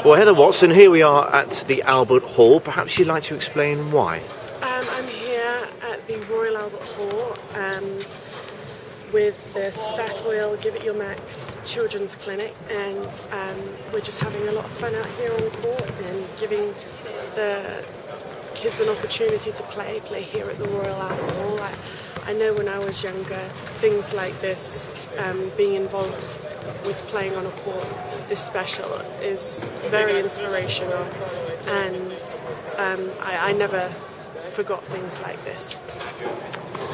Well, Heather Watson, here we are at the Albert Hall. Perhaps you'd like to explain why? I'm here at the Royal Albert Hall with the Statoil Give It Your Max Children's Clinic, and we're just having a lot of fun out here on court and giving the kids an opportunity to play here at the Royal Albert Hall. I know when I was younger, things like this, being involved with playing on a court this special is very inspirational, and I never forgot things like this.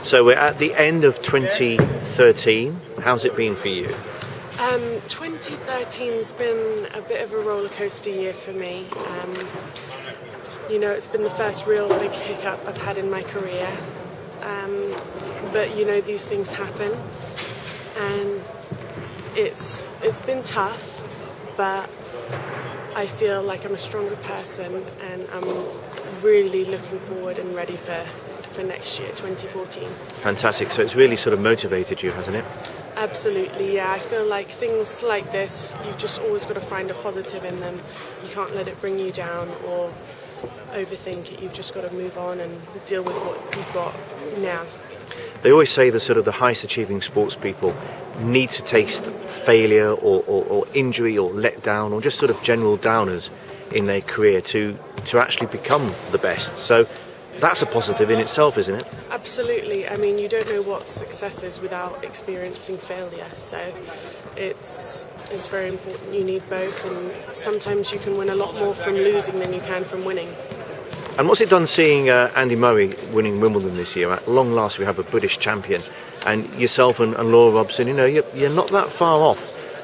So we're at the end of 2013. How's it been for you? 2013's been a bit of a roller coaster year for me. You know, it's been the first real big hiccup I've had in my career. But you know, these things happen, and it's been tough, but I feel like I'm a stronger person, and I'm really looking forward and ready for next year, 2014. Fantastic. So it's really sort of motivated you, hasn't it? Absolutely, yeah. I feel like things like this, you've just always got to find a positive in them. You can't let it bring you down or overthink it. You've just got to move on and deal with what you've got now. They always say the sort of the highest achieving sports people need to taste failure or injury or letdown or just sort of general downers in their career to actually become the best. So that's a positive in itself, isn't it? Absolutely. I mean, you don't know what success is without experiencing failure. So it's very important. You need both, and sometimes you can win a lot more from losing than you can from winning. And what's it done seeing Andy Murray winning Wimbledon this year? At long last, we have a British champion, and yourself and Laura Robson. You know, you're not that far off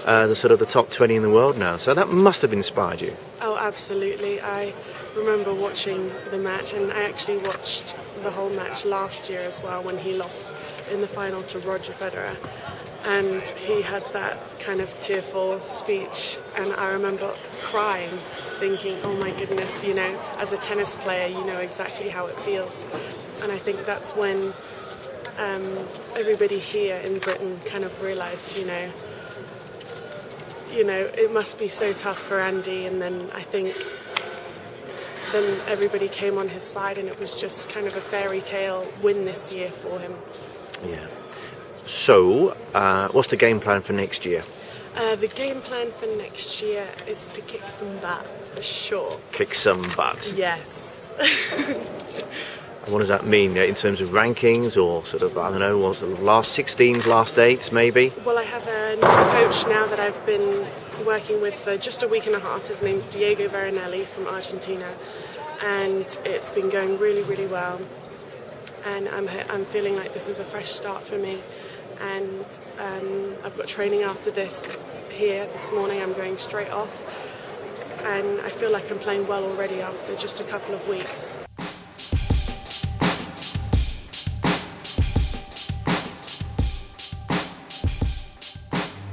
the sort of the top 20 in the world now. So that must have inspired you. Oh, absolutely. I remember watching the match, and I actually watched the whole match last year as well when he lost in the final to Roger Federer. And he had that kind of tearful speech, and I remember crying, thinking, oh my goodness, you know, as a tennis player, you know exactly how it feels. And I think that's when everybody here in Britain kind of realised, you know, it must be so tough for Andy. And then I think then everybody came on his side, and it was just kind of a fairy tale win this year for him. Yeah. So, what's the game plan for next year? The game plan for next year is to kick some butt, for sure. Kick some butt? Yes. And what does that mean in terms of rankings, or sort of, I don't know, what's the last 16s, last 8s maybe? Well, I have a new coach now that I've been working with for just a week and a half. His name's Diego Veronelli from Argentina, and it's been going really well. And I'm feeling like this is a fresh start for me. And I've got training after this here this morning. I'm going straight off, and I feel like I'm playing well already after just a couple of weeks.